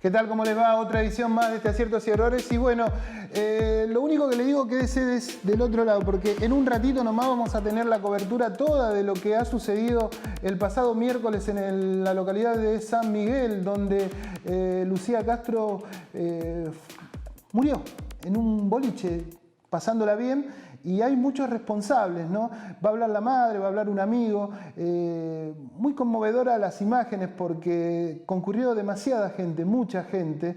¿Qué tal? ¿Cómo les va? Otra edición más de este Aciertos y Errores. Y bueno, lo único que le digo que ese es del otro lado, porque en un ratito nomás vamos a tener la cobertura toda de lo que ha sucedido el pasado miércoles en la localidad de San Miguel, donde Lucía Castro murió en un boliche, pasándola bien. Y hay muchos responsables, ¿no? Va a hablar la madre, va a hablar un amigo. Muy conmovedora las imágenes porque concurrió demasiada gente, mucha gente,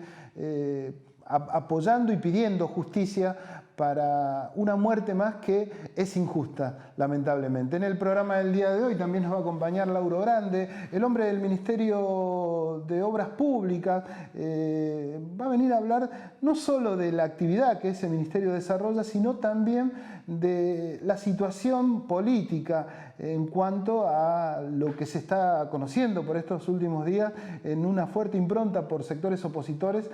apoyando y pidiendo justicia para una muerte más que es injusta, lamentablemente. En el programa del día de hoy también nos va a acompañar Lauro Grande, el hombre del Ministerio de Obras Públicas. Va a venir a hablar no solo de la actividad que ese ministerio desarrolla, sino también de la situación política en cuanto a lo que se está conociendo por estos últimos días en una fuerte impronta por sectores opositores.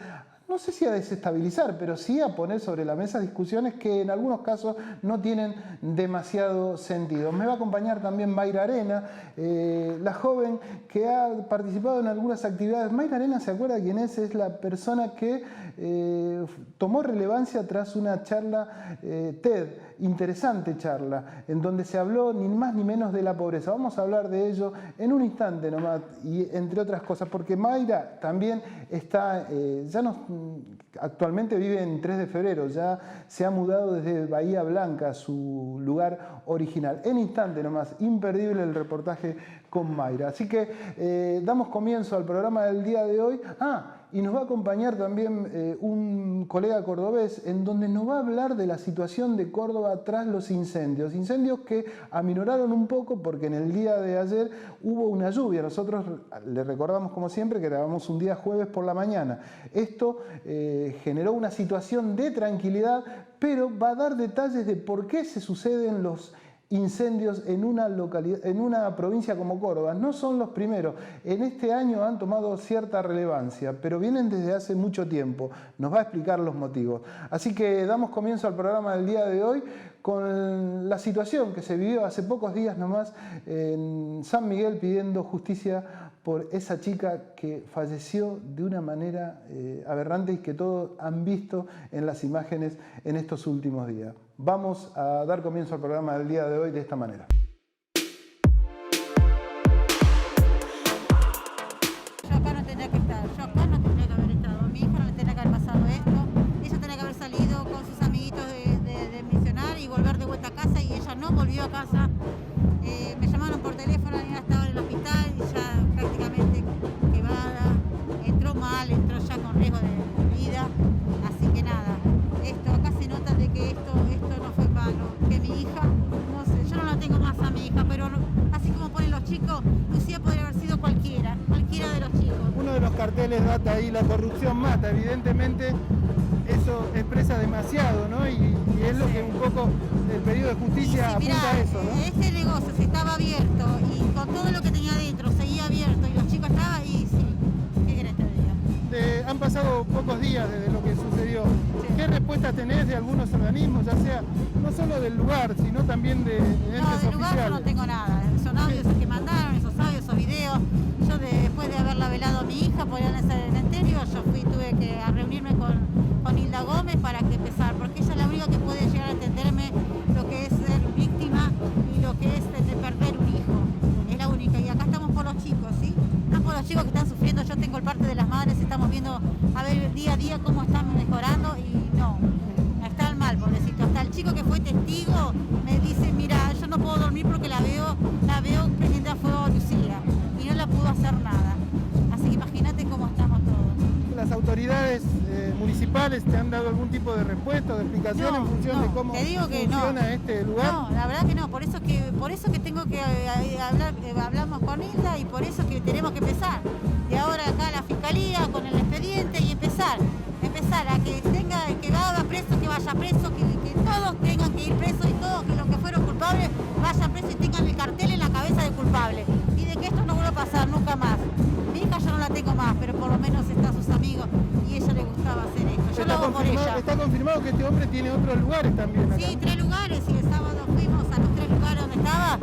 No sé si a desestabilizar, pero sí a poner sobre la mesa discusiones que en algunos casos no tienen demasiado sentido. Me va a acompañar también Mayra Arena, la joven que ha participado en algunas actividades. Mayra Arena, ¿se acuerda quién es? Es la persona que tomó relevancia tras una charla TED, interesante charla, en donde se habló ni más ni menos de la pobreza. Vamos a hablar de ello en un instante nomás, y entre otras cosas, porque Mayra también está, actualmente vive en 3 de febrero, ya se ha mudado desde Bahía Blanca, su lugar original. En instante nomás, imperdible el reportaje con Mayra. Así que damos comienzo al programa del día de hoy. Y nos va a acompañar también un colega cordobés en donde nos va a hablar de la situación de Córdoba tras los incendios. Incendios que aminoraron un poco porque en el día de ayer hubo una lluvia. Nosotros le recordamos como siempre que grabamos un día jueves por la mañana. Esto generó una situación de tranquilidad, pero va a dar detalles de por qué se suceden los incendios en una localidad, en una provincia como Córdoba. No son los primeros. En este año han tomado cierta relevancia, pero vienen desde hace mucho tiempo. Nos va a explicar los motivos. Así que damos comienzo al programa del día de hoy con la situación que se vivió hace pocos días nomás en San Miguel pidiendo justicia por esa chica que falleció de una manera aberrante y que todos han visto en las imágenes en estos últimos días. Vamos a dar comienzo al programa del día de hoy de esta manera. Yo acá no tendría que estar, yo acá no tendría que haber estado. A mi hija no le tendría que haber pasado esto. Ella tendría que haber salido con sus amiguitos de misionar y volver de vuelta a casa, y ella no volvió a casa. Me llamaron por teléfono, ella estaba en el hospital y ya prácticamente quemada. Entró mal, entró ya con riesgo de vida. Así que nada, acá se nota de que esto no fue malo. Que mi hija, no sé, yo no la tengo más a mi hija, pero así como ponen los chicos, Lucía podría haber sido cualquiera de los chicos. Uno de los carteles data ahí, la corrupción mata. Evidentemente eso expresa demasiado, ¿no? Y es lo que un poco el pedido de justicia apunta a eso, ¿no? Ese negocio si estaba abierto y con todo lo que tenía adentro seguía abierto y los chicos estaban ahí, sí. ¿Qué querés te diga? Han pasado pocos días desde lo que sucedió. Sí. ¿Qué respuesta tenés de algunos organismos, ya sea no solo del lugar, sino también de entes oficiales? No, del lugar yo no tengo nada. Son audios que mandaron, esos audios, esos videos. Yo después de haberla velado a mi hija por ir al cementerio, tuve que reunirme con Hilda Gómez para que empezar, porque ella es la única que puede llegar a entenderme lo que es ser víctima y lo que es de perder un hijo. Es la única. Y acá estamos por los chicos, ¿sí? No por los chicos que están sufriendo. Yo tengo el parte de las madres, estamos viendo a ver día a día cómo están mejorando y no, están mal, pobrecito. Hasta el chico que fue testigo me dice, mira, yo no puedo dormir porque la veo prendiendo a fuego a Lucía y no la pudo hacer nada. Así que imagínate cómo estamos todos. ¿Las autoridades municipales te han dado algún tipo de respuesta o de explicación en función de cómo funciona este lugar? No, la verdad que no, por eso que tengo que hablar, hablamos con Hilda y por eso que tenemos que empezar. Y ahora acá la fiscalía con el expediente y empezar a que vaya preso, que vaya preso, que todos tengan que ir presos y todos que los que fueron culpables vayan presos y tengan el cartel en la cabeza de culpable. Y de que esto no vuelva a pasar nunca más. Mi hija yo no la tengo más, pero por lo menos están sus amigos y a ella le gustaba hacer esto. Yo lo hago por ella. Está confirmado que este hombre tiene otros lugares también acá. Sí, 3 lugares y el sábado fuimos a los 3 lugares donde estaba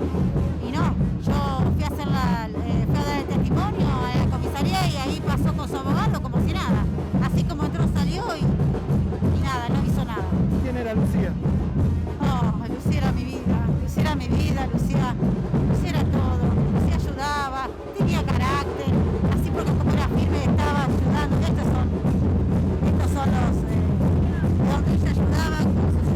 y no, yo fui a dar el testimonio a la comisaría y ahí pasó con su abogado como si nada. era mi vida, Lucía era todo, Lucía ayudaba, tenía carácter, así porque como era firme estaba ayudando. Estos son los donde ella ayudaba con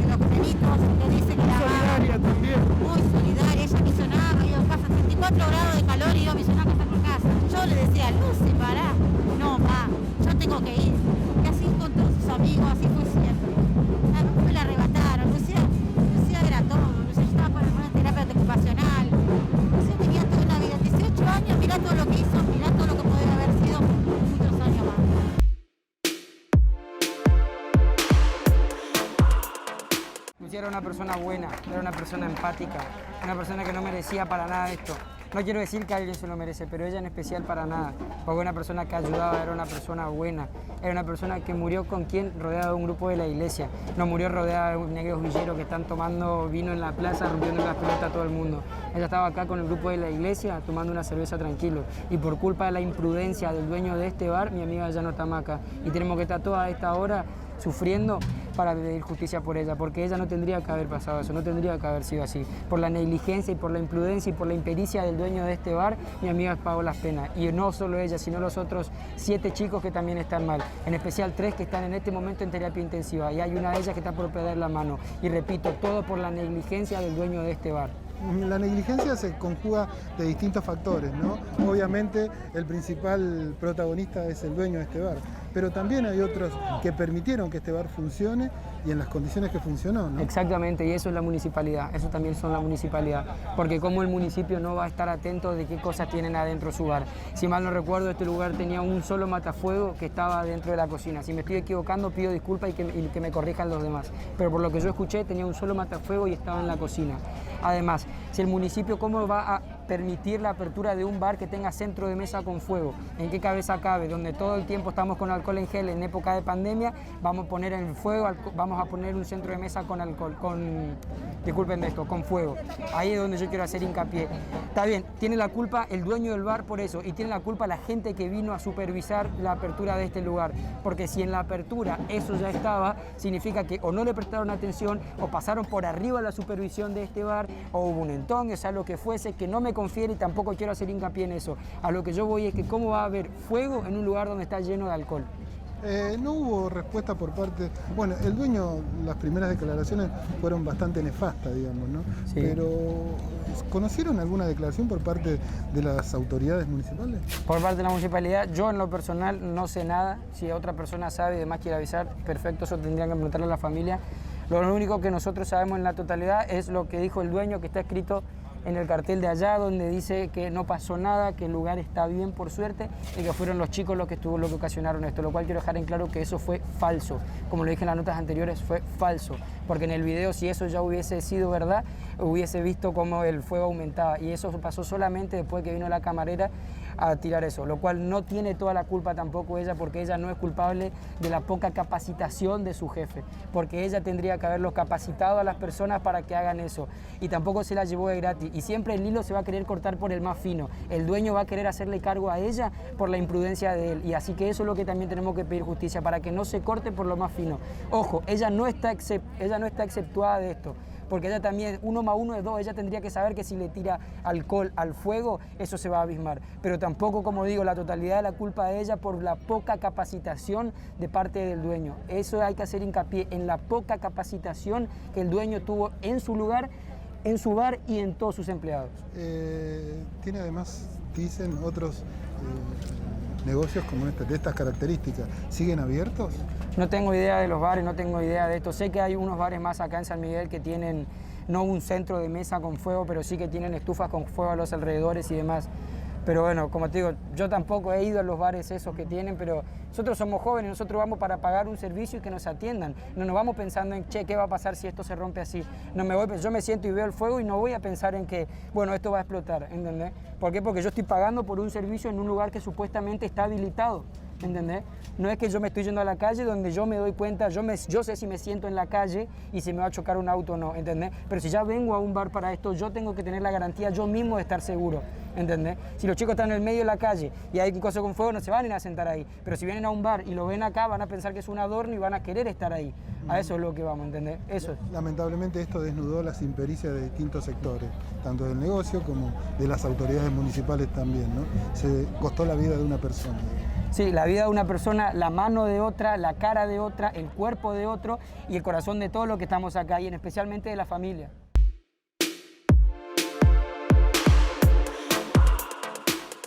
los nenitos, que dice que la Solidaria también. muy solidaria, ella misionaba, iba a casa 34 grados de calor y iba a misionar casa por casa. Yo le decía, Lucy, pará, no, ma, yo tengo que ir. Y así con todos sus amigos, así fue siempre. No me la arrebataron, Lucía era todo, Lucía estaba por una terapia ocupacional. Lucía tenía toda una vida, 18 años, mirá todo lo que hizo, mirá todo lo que podía haber sido muchos años más. Lucía era una persona buena, era una persona empática, una persona que no merecía para nada esto. No quiero decir que alguien se lo merece, pero ella en especial para nada, porque una persona que ayudaba, era una persona buena, era una persona que murió con quien rodeada de un grupo de la iglesia, no murió rodeada de negros villeros que están tomando vino en la plaza, rompiendo las pelotas a todo el mundo. Ella estaba acá con el grupo de la iglesia tomando una cerveza tranquilo y por culpa de la imprudencia del dueño de este bar, mi amiga ya no está más acá y tenemos que estar toda esta hora sufriendo para pedir justicia por ella, porque ella no tendría que haber pasado eso, no tendría que haber sido así. Por la negligencia y por la imprudencia y por la impericia del dueño de este bar, mi amiga pagó las penas. Y no solo ella, sino los otros 7 chicos que también están mal, en especial 3 que están en este momento en terapia intensiva y hay una de ellas que está por perder la mano. Y repito, todo por la negligencia del dueño de este bar. La negligencia se conjuga de distintos factores, ¿no? Obviamente el principal protagonista es el dueño de este bar, pero también hay otros que permitieron que este bar funcione y en las condiciones que funcionó, ¿no? Exactamente, y eso es la municipalidad, eso también son la municipalidad, porque como el municipio no va a estar atento de qué cosas tienen adentro su bar. Si mal no recuerdo, este lugar tenía un solo matafuego que estaba dentro de la cocina. Si me estoy equivocando, pido disculpas y que me corrijan los demás, pero por lo que yo escuché, tenía un solo matafuego y estaba en la cocina. Además, si el municipio, ¿cómo va a permitir la apertura de un bar que tenga centro de mesa con fuego? ¿En qué cabeza cabe? Donde todo el tiempo estamos con alcohol en gel en época de pandemia, vamos a poner en fuego, vamos a poner un centro de mesa con alcohol, disculpen de esto, con fuego. Ahí es donde yo quiero hacer hincapié. Está bien, tiene la culpa el dueño del bar por eso y tiene la culpa la gente que vino a supervisar la apertura de este lugar, porque si en la apertura eso ya estaba, significa que o no le prestaron atención o pasaron por arriba la supervisión de este bar o hubo un entón, o sea, lo que fuese, que no me confiere y tampoco quiero hacer hincapié en eso. A lo que yo voy es que cómo va a haber fuego en un lugar donde está lleno de alcohol. No hubo respuesta por parte... Bueno, el dueño, las primeras declaraciones fueron bastante nefastas, digamos, ¿no? Sí. Pero, ¿conocieron alguna declaración por parte de las autoridades municipales? Por parte de la municipalidad, yo en lo personal no sé nada. Si otra persona sabe y demás quiere avisar, perfecto, eso tendrían que preguntarle a la familia. Lo único que nosotros sabemos en la totalidad es lo que dijo el dueño, que está escrito en el cartel de allá, donde dice que no pasó nada, que el lugar está bien por suerte y que fueron los chicos los que ocasionaron esto, lo cual quiero dejar en claro que eso fue falso. Como lo dije en las notas anteriores, fue falso, porque en el video, si eso ya hubiese sido verdad, hubiese visto cómo el fuego aumentaba y eso pasó solamente después que vino la camarera a tirar eso, lo cual no tiene toda la culpa tampoco ella, porque ella no es culpable de la poca capacitación de su jefe, porque ella tendría que haberlos capacitado a las personas para que hagan eso y tampoco se la llevó de gratis y siempre el hilo se va a querer cortar por el más fino, el dueño va a querer hacerle cargo a ella por la imprudencia de él y así que eso es lo que también tenemos que pedir justicia, para que no se corte por lo más fino. Ojo, ella no está exceptuada de esto, porque ella también, 1 más 1 es 2, ella tendría que saber que si le tira alcohol al fuego, eso se va a abismar. Pero tampoco, como digo, la totalidad de la culpa de ella por la poca capacitación de parte del dueño. Eso hay que hacer hincapié en la poca capacitación que el dueño tuvo en su lugar, en su bar y en todos sus empleados. Tiene además, dicen, otros negocios como de estas características. ¿Siguen abiertos? No tengo idea de los bares, no tengo idea de esto. Sé que hay unos bares más acá en San Miguel que tienen no un centro de mesa con fuego, pero sí que tienen estufas con fuego a los alrededores y demás. Pero bueno, como te digo, yo tampoco he ido a los bares esos que tienen, pero nosotros somos jóvenes, nosotros vamos para pagar un servicio y que nos atiendan. No nos vamos pensando en, che, ¿qué va a pasar si esto se rompe así? No me voy, yo me siento y veo el fuego y no voy a pensar en que, bueno, esto va a explotar, ¿entendés? ¿Por qué? Porque yo estoy pagando por un servicio en un lugar que supuestamente está habilitado. ¿entendés? No es que yo me estoy yendo a la calle donde yo me doy cuenta, yo sé si me siento en la calle y si me va a chocar un auto o no, ¿entendés? Pero si ya vengo a un bar para esto, yo tengo que tener la garantía yo mismo de estar seguro, ¿entendés? Si los chicos están en el medio de la calle y hay un coso con fuego, no se van a ir a sentar ahí. Pero si vienen a un bar y lo ven acá, van a pensar que es un adorno y van a querer estar ahí. A eso es lo que vamos, ¿entendés? Eso es. Lamentablemente esto desnudó las impericias de distintos sectores, tanto del negocio como de las autoridades municipales también, ¿no? Se costó la vida de una persona. Sí, la vida de una persona, la mano de otra, la cara de otra, el cuerpo de otro y el corazón de todos los que estamos acá y especialmente de la familia.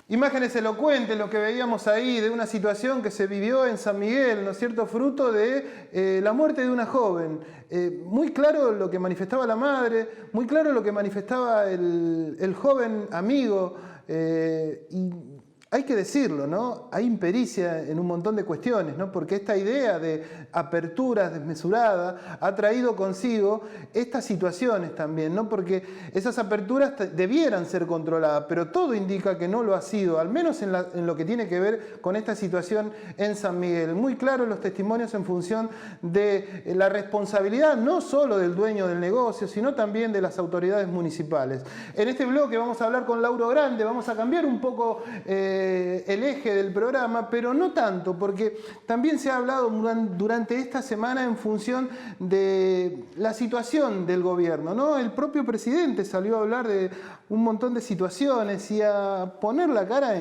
Imágenes elocuentes, lo que veíamos ahí, de una situación que se vivió en San Miguel, ¿no es cierto?, fruto de la muerte de una joven. Muy claro lo que manifestaba la madre, muy claro lo que manifestaba el joven amigo, y hay que decirlo, ¿no? Hay impericia en un montón de cuestiones, ¿no? Porque esta idea de apertura desmesurada ha traído consigo estas situaciones también, ¿no? Porque esas aperturas debieran ser controladas, pero todo indica que no lo ha sido, al menos en lo que tiene que ver con esta situación en San Miguel. Muy claros los testimonios en función de la responsabilidad no solo del dueño del negocio, sino también de las autoridades municipales. En este bloque vamos a hablar con Lauro Grande, vamos a cambiar un poco el eje del programa, pero no tanto, porque también se ha hablado durante esta semana en función de la situación del gobierno, ¿no? El propio presidente salió a hablar de un montón de situaciones y a poner la cara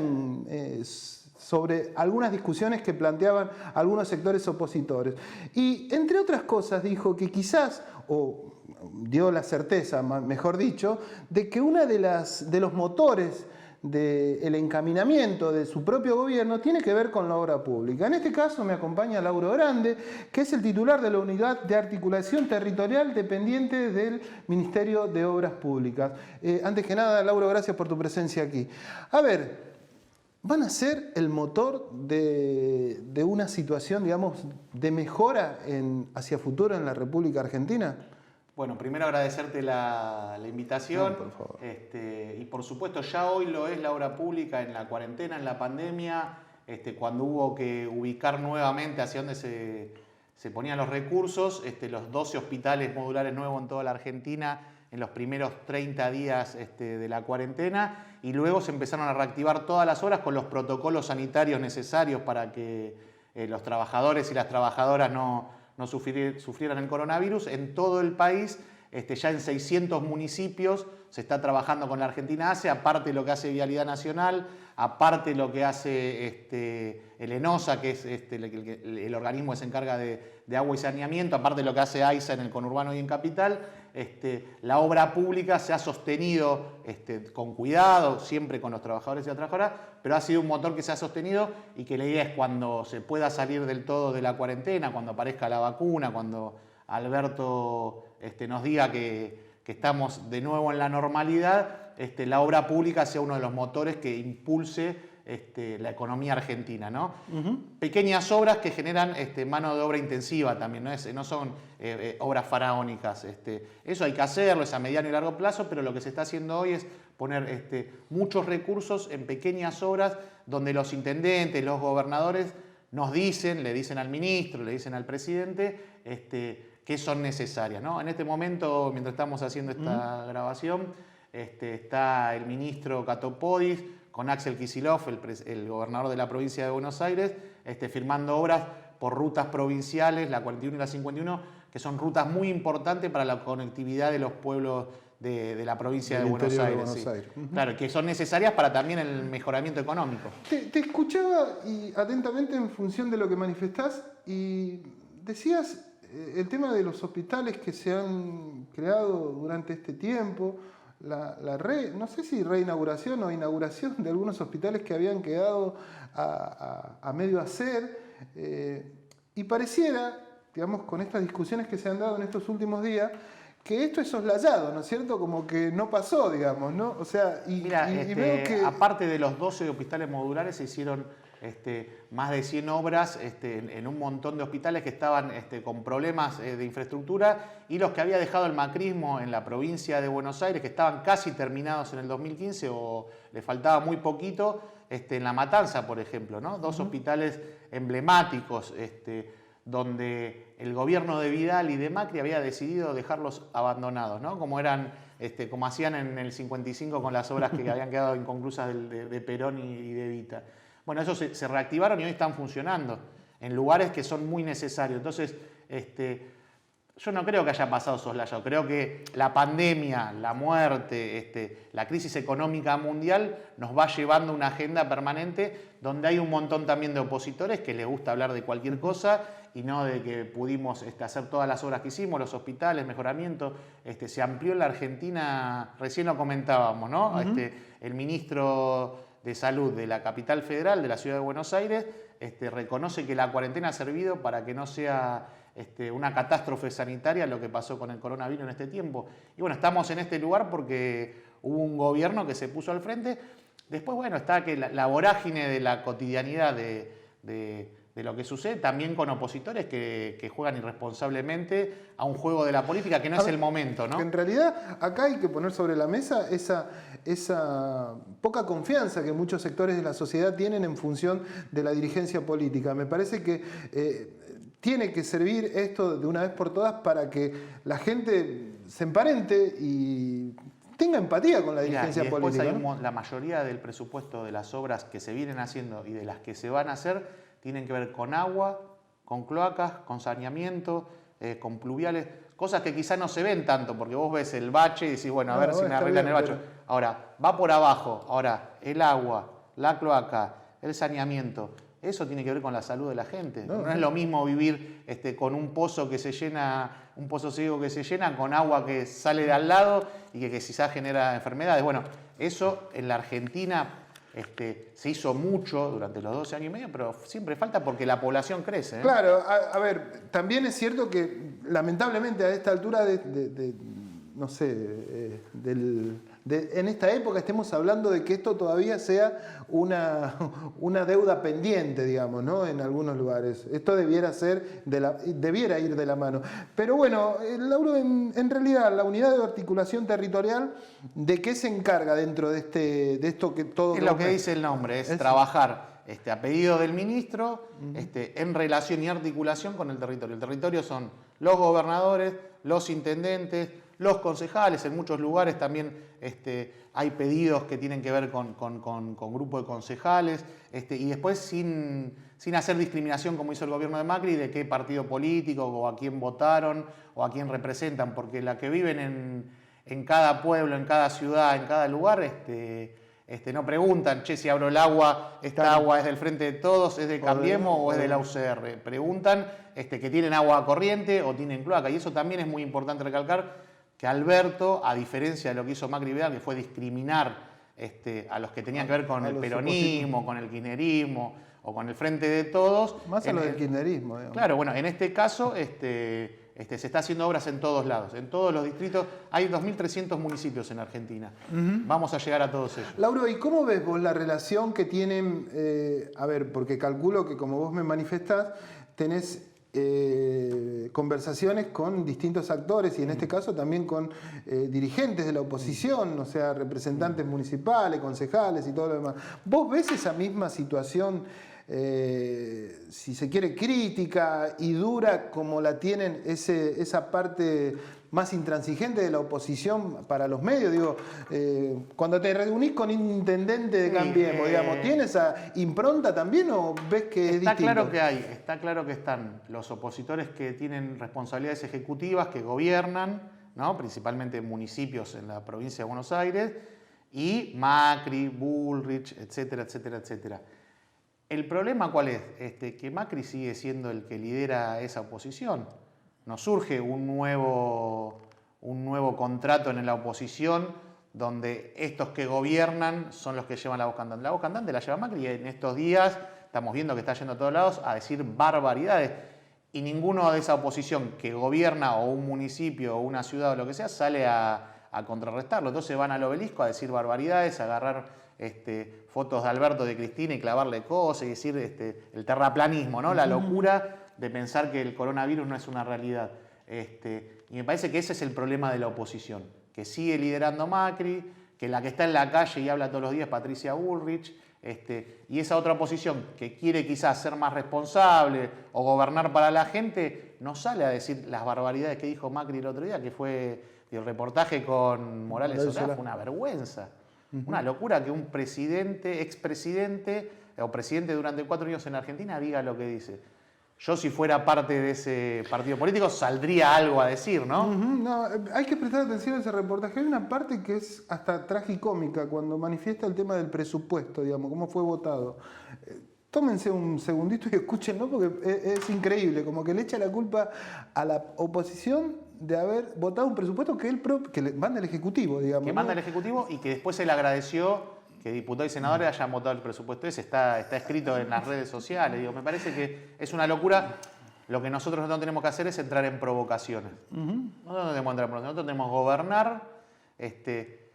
sobre algunas discusiones que planteaban algunos sectores opositores. Y entre otras cosas dijo que quizás, o dio la certeza, mejor dicho, de que una de los motores del encaminamiento de su propio gobierno tiene que ver con la obra pública. En este caso me acompaña Lauro Grande, que es el titular de la Unidad de Articulación Territorial dependiente del Ministerio de Obras Públicas. Antes que nada, Lauro, gracias por tu presencia aquí. A ver, ¿van a ser el motor de una situación, digamos, de mejora hacia futuro en la República Argentina? Bueno, primero agradecerte la invitación. No, por favor. Y por supuesto ya hoy lo es la obra pública en la cuarentena, en la pandemia, cuando hubo que ubicar nuevamente hacia dónde se ponían los recursos, los 12 hospitales modulares nuevos en toda la Argentina en los primeros 30 días de la cuarentena, y luego se empezaron a reactivar todas las obras con los protocolos sanitarios necesarios para que los trabajadores y las trabajadoras no sufrieran el coronavirus. En todo el país, ya en 600 municipios se está trabajando con la Argentina ACE, aparte de lo que hace Vialidad Nacional, aparte de lo que hace el ENOSA, que es el organismo que se encarga de agua y saneamiento, aparte de lo que hace AISA en el conurbano y en Capital. La obra pública se ha sostenido con cuidado, siempre con los trabajadores y las trabajadoras, pero ha sido un motor que se ha sostenido y que la idea es cuando se pueda salir del todo de la cuarentena, cuando aparezca la vacuna, cuando Alberto nos diga que estamos de nuevo en la normalidad, la obra pública sea uno de los motores que impulse la economía argentina, ¿no? Pequeñas obras que generan mano de obra intensiva también, no son obras faraónicas. Eso hay que hacerlo, es a mediano y largo plazo, pero lo que se está haciendo hoy es poner muchos recursos en pequeñas obras donde los intendentes, los gobernadores le dicen al ministro, le dicen al presidente que son necesarias, ¿no? En este momento, mientras estamos haciendo esta grabación, está el ministro Catopodis con Axel Kicillof, el gobernador de la provincia de Buenos Aires, firmando obras por rutas provinciales, la 41 y la 51, que son rutas muy importantes para la conectividad de los pueblos de la provincia de Buenos Aires. Sí. Claro, que son necesarias para también el mejoramiento económico. Te escuchaba atentamente en función de lo que manifestás y decías el tema de los hospitales que se han creado durante este tiempo, no sé si reinauguración o inauguración de algunos hospitales que habían quedado a medio hacer, y pareciera, digamos, con estas discusiones que se han dado en estos últimos días, que esto es soslayado, ¿no es cierto? Como que no pasó, digamos, ¿no? O sea, Mira, veo que... aparte de los 12 hospitales modulares, se hicieron más de 100 obras en un montón de hospitales que estaban con problemas de infraestructura, y los que había dejado el macrismo en la provincia de Buenos Aires, que estaban casi terminados en el 2015 o le faltaba muy poquito, en La Matanza, por ejemplo, ¿no? Dos hospitales emblemáticos, donde el gobierno de Vidal y de Macri había decidido dejarlos abandonados, ¿no? Como hacían en el 55 con las obras que habían quedado inconclusas de Perón y de Evita. Bueno, esos se reactivaron y hoy están funcionando en lugares que son muy necesarios. Entonces, yo no creo que haya pasado soslayado. Creo que la pandemia, la muerte, la crisis económica mundial nos va llevando a una agenda permanente donde hay un montón también de opositores que les gusta hablar de cualquier cosa y no de que pudimos hacer todas las obras que hicimos, los hospitales, mejoramiento. Se amplió en la Argentina, recién lo comentábamos, ¿no? El ministro de Salud de la capital federal, de la ciudad de Buenos Aires, reconoce que la cuarentena ha servido para que no sea una catástrofe sanitaria lo que pasó con el coronavirus en este tiempo. Y bueno, estamos en este lugar porque hubo un gobierno que se puso al frente. Después, bueno, está que la vorágine de la cotidianidad de lo que sucede, también con opositores que juegan irresponsablemente a un juego de la política que no es el momento, ¿no? En realidad, acá hay que poner sobre la mesa esa poca confianza que muchos sectores de la sociedad tienen en función de la dirigencia política. Me parece que tiene que servir esto de una vez por todas para que la gente se emparente y tenga empatía con la dirigencia política. Hay la mayoría del presupuesto de las obras que se vienen haciendo y de las que se van a hacer tienen que ver con agua, con cloacas, con saneamiento, con pluviales, cosas que quizás no se ven tanto, porque vos ves el bache y decís, bueno, a ver si me arreglan el bache. Ahora, va por abajo, ahora el agua, la cloaca, el saneamiento, eso tiene que ver con la salud de la gente. No es lo mismo vivir con un pozo que se llena, un pozo ciego que se llena con agua que sale de al lado y que quizás genera enfermedades. Bueno, eso en la Argentina se hizo mucho durante los 12 años y medio, pero siempre falta porque la población crece. Claro, a ver, también es cierto que lamentablemente a esta altura no sé, en esta época estemos hablando de que esto todavía sea una deuda pendiente, digamos, ¿no? En algunos lugares. Esto debiera ir de la mano. Pero bueno, Lauro, en realidad, la unidad de articulación territorial, ¿de qué se encarga dentro de esto que todo... Es lo que dice el nombre, es trabajar a pedido del ministro, en relación y articulación con el territorio. El territorio son los gobernadores, los intendentes, los concejales. En muchos lugares también hay pedidos que tienen que ver con grupos de concejales, y después sin hacer discriminación como hizo el gobierno de Macri de qué partido político o a quién votaron o a quién representan, porque la que viven en cada pueblo, en cada ciudad, en cada lugar, no preguntan, che, si abro el agua, esta agua es del Frente de Todos, es de Cambiemos o es de la UCR. Preguntan que tienen agua corriente o tienen cloaca, y eso también es muy importante recalcar, que Alberto, a diferencia de lo que hizo Macri Vidal, que fue discriminar a los que tenían que ver con el peronismo, con el kirchnerismo o con el Frente de Todos. Más a lo del kirchnerismo. Digamos. Claro, bueno, en este caso se está haciendo obras en todos lados, en todos los distritos. Hay 2.300 municipios en Argentina. Vamos a llegar a todos ellos. Lauro, ¿y cómo ves vos la relación que tienen? A ver, porque calculo que como vos me manifestás, tenés conversaciones con distintos actores y en este caso también con dirigentes de la oposición, o sea, representantes municipales, concejales y todo lo demás. ¿Vos ves esa misma situación, si se quiere, crítica y dura como la tienen esa parte más intransigente de la oposición para los medios? Digo, cuando te reunís con un intendente de Cambiemos, digamos, ¿tiene esa impronta también o ves que es distinto? Está claro que están los opositores que tienen responsabilidades ejecutivas, que gobiernan, ¿no? Principalmente municipios en la provincia de Buenos Aires, y Macri, Bullrich, etcétera, etcétera, etcétera. ¿El problema cuál es? Que Macri sigue siendo el que lidera esa oposición. No surge un nuevo contrato en la oposición donde estos que gobiernan son los que llevan la voz cantante. La voz cantante la lleva Macri y en estos días estamos viendo que está yendo a todos lados a decir barbaridades. Y ninguno de esa oposición que gobierna o un municipio o una ciudad o lo que sea sale a contrarrestarlo. Entonces van al obelisco a decir barbaridades, a agarrar fotos de Alberto, de Cristina y clavarle cosas y decir el terraplanismo, ¿no? La locura de pensar que el coronavirus no es una realidad. Y me parece que ese es el problema de la oposición, que sigue liderando Macri, que la que está en la calle y habla todos los días es Patricia Bullrich, y esa otra oposición que quiere quizás ser más responsable o gobernar para la gente, no sale a decir las barbaridades que dijo Macri el otro día, que fue el reportaje con Morales Solá, fue una vergüenza. Una locura que un presidente, expresidente o presidente durante 4 años en Argentina diga lo que dice. Yo, si fuera parte de ese partido político, saldría algo a decir, ¿no? No, hay que prestar atención a ese reportaje. Hay una parte que es hasta tragicómica cuando manifiesta el tema del presupuesto, digamos, cómo fue votado. Tómense un segundito y escúchenlo porque es increíble, como que le echa la culpa a la oposición de haber votado un presupuesto que le manda el Ejecutivo, digamos. Que manda el Ejecutivo y que después él agradeció que diputados y senadores hayan votado el presupuesto ese. Está escrito en las redes sociales. Digo, me parece que es una locura. Lo que nosotros no tenemos que hacer es entrar en provocaciones. Nosotros no tenemos que entrar en provocaciones. Nosotros tenemos que gobernar,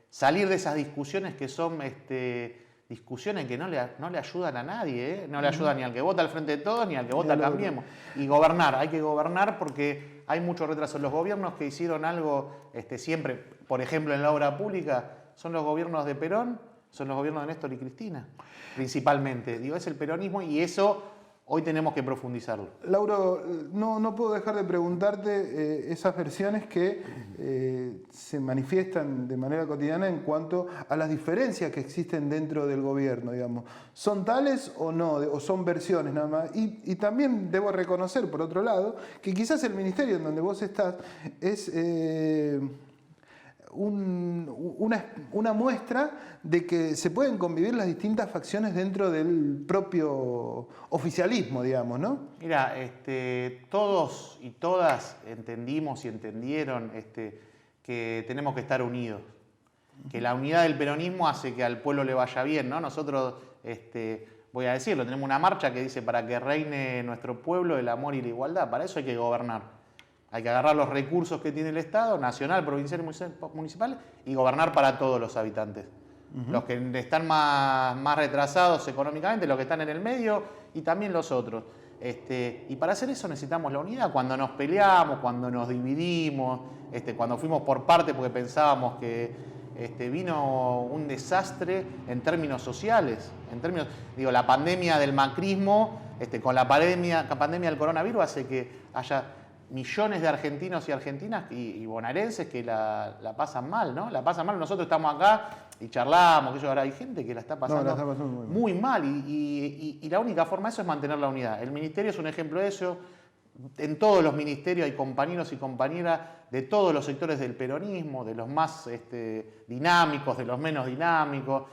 salir de esas discusiones que son discusiones que no le ayudan a nadie, ¿eh? No le ayudan ni al que vota al Frente de Todos ni al que vota Cambiemos. Y gobernar, hay que gobernar porque hay mucho retraso. Los gobiernos que hicieron algo siempre, por ejemplo en la obra pública, son los gobiernos de Perón, son los gobiernos de Néstor y Cristina, principalmente. Digo, es el peronismo y eso hoy tenemos que profundizarlo. Lauro, no puedo dejar de preguntarte esas versiones que se manifiestan de manera cotidiana en cuanto a las diferencias que existen dentro del gobierno, digamos. ¿Son tales o no? ¿O son versiones nada más? Y también debo reconocer, por otro lado, que quizás el ministerio en donde vos estás es una muestra de que se pueden convivir las distintas facciones dentro del propio oficialismo, digamos, ¿no? Mira, todos y todas entendimos y entendieron que tenemos que estar unidos, que la unidad del peronismo hace que al pueblo le vaya bien, ¿no? Nosotros, voy a decirlo, tenemos una marcha que dice para que reine nuestro pueblo el amor y la igualdad. Para eso hay que gobernar. Hay que agarrar los recursos que tiene el Estado, nacional, provincial y municipal, y gobernar para todos los habitantes. Los que están más retrasados económicamente, los que están en el medio y también los otros. Y para hacer eso necesitamos la unidad. Cuando nos peleamos, cuando nos dividimos, cuando fuimos por parte porque pensábamos que vino un desastre en términos sociales. La pandemia del macrismo, con la pandemia del coronavirus hace que haya millones de argentinos y argentinas y bonaerenses que la pasan mal, ¿no? La pasan mal. Nosotros estamos acá y charlamos, que ahora hay gente que la está pasando, muy mal. Y la única forma de eso es mantener la unidad. El ministerio es un ejemplo de eso. En todos los ministerios hay compañeros y compañeras de todos los sectores del peronismo, de los más dinámicos, de los menos dinámicos.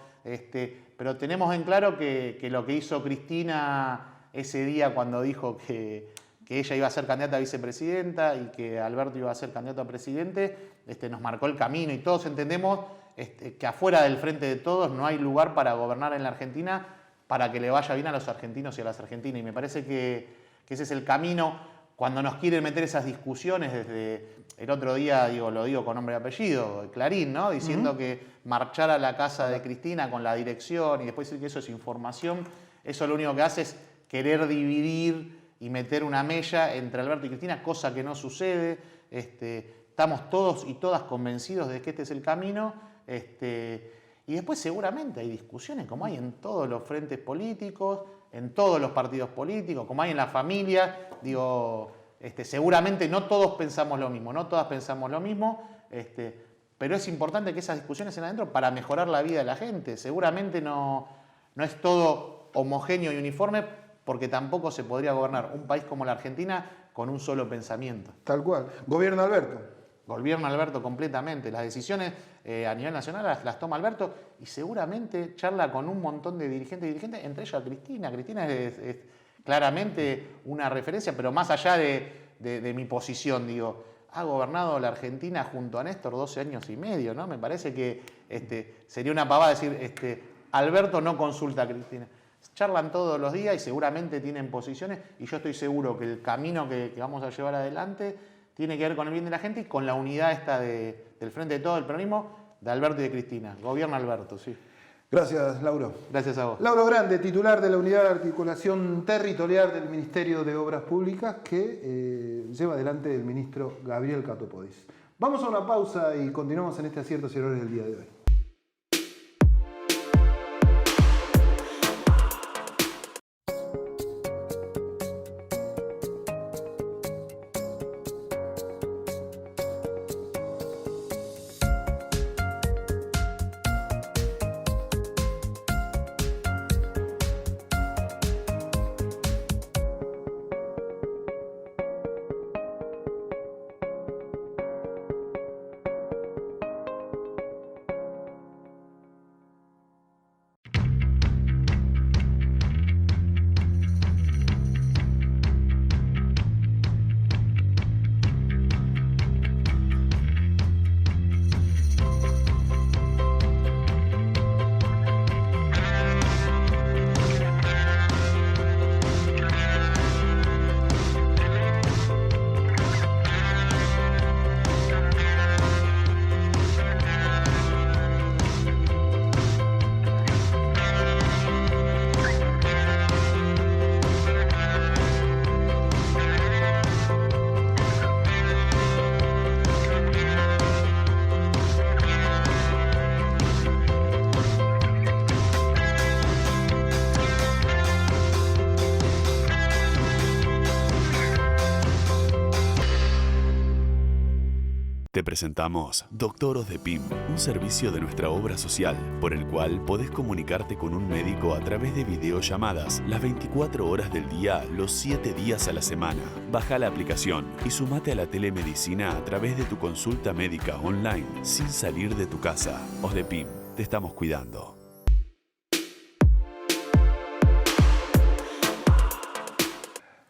Pero tenemos en claro que lo que hizo Cristina ese día cuando dijo que ella iba a ser candidata a vicepresidenta y que Alberto iba a ser candidato a presidente, nos marcó el camino y todos entendemos que afuera del Frente de Todos no hay lugar para gobernar en la Argentina para que le vaya bien a los argentinos y a las argentinas. Y me parece que ese es el camino cuando nos quieren meter esas discusiones desde el otro día, lo digo con nombre y apellido, Clarín, ¿no? Diciendo que marchar a la casa de Cristina con la dirección y después decir que eso es información, eso lo único que hace es querer dividir y meter una mella entre Alberto y Cristina, cosa que no sucede. Estamos todos y todas convencidos de que este es el camino. Y después seguramente hay discusiones, como hay en todos los frentes políticos, en todos los partidos políticos, como hay en la familia. Seguramente no todos pensamos lo mismo, no todas pensamos lo mismo, pero es importante que esas discusiones estén adentro para mejorar la vida de la gente. Seguramente no es todo homogéneo y uniforme, porque tampoco se podría gobernar un país como la Argentina con un solo pensamiento. Tal cual. Gobierna Alberto. Gobierna Alberto completamente. Las decisiones a nivel nacional las toma Alberto y seguramente charla con un montón de dirigentes, entre ellos a Cristina. Cristina es claramente una referencia, pero más allá de mi posición, ha gobernado la Argentina junto a Néstor 12 años y medio, ¿no? Me parece que sería una pavada decir, Alberto no consulta a Cristina. Charlan todos los días y seguramente tienen posiciones y yo estoy seguro que el camino que vamos a llevar adelante tiene que ver con el bien de la gente y con la unidad del Frente de Todo el peronismo de Alberto y de Cristina. Gobierna Alberto, sí. Gracias, Lauro. Gracias a vos. Lauro Grande, titular de la Unidad de Articulación Territorial del Ministerio de Obras Públicas, que lleva adelante el ministro Gabriel Catopodis. Vamos a una pausa y continuamos en este Aciertos y Errores del día de hoy. Te presentamos Doctoros de PIM, un servicio de nuestra obra social, por el cual podés comunicarte con un médico a través de videollamadas las 24 horas del día, los 7 días a la semana. Baja la aplicación y sumate a la telemedicina a través de tu consulta médica online, sin salir de tu casa. OSDEPIM, te estamos cuidando.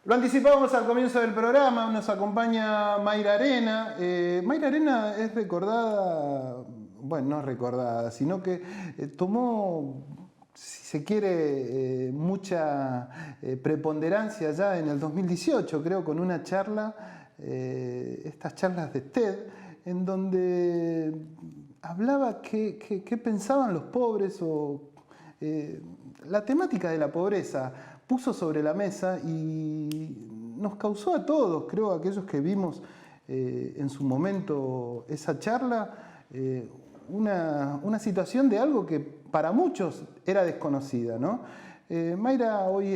Lo anticipábamos al comienzo del programa, nos acompaña Mayra Arena. Mayra Arena es recordada, bueno, no es recordada, sino que tomó, si se quiere, mucha preponderancia ya en el 2018, creo, con una charla, estas charlas de TED, en donde hablaba qué pensaban los pobres o la temática de la pobreza. Puso sobre la mesa y nos causó a todos, creo, a aquellos que vimos en su momento esa charla, una situación de algo que para muchos era desconocida, ¿no? Mayra hoy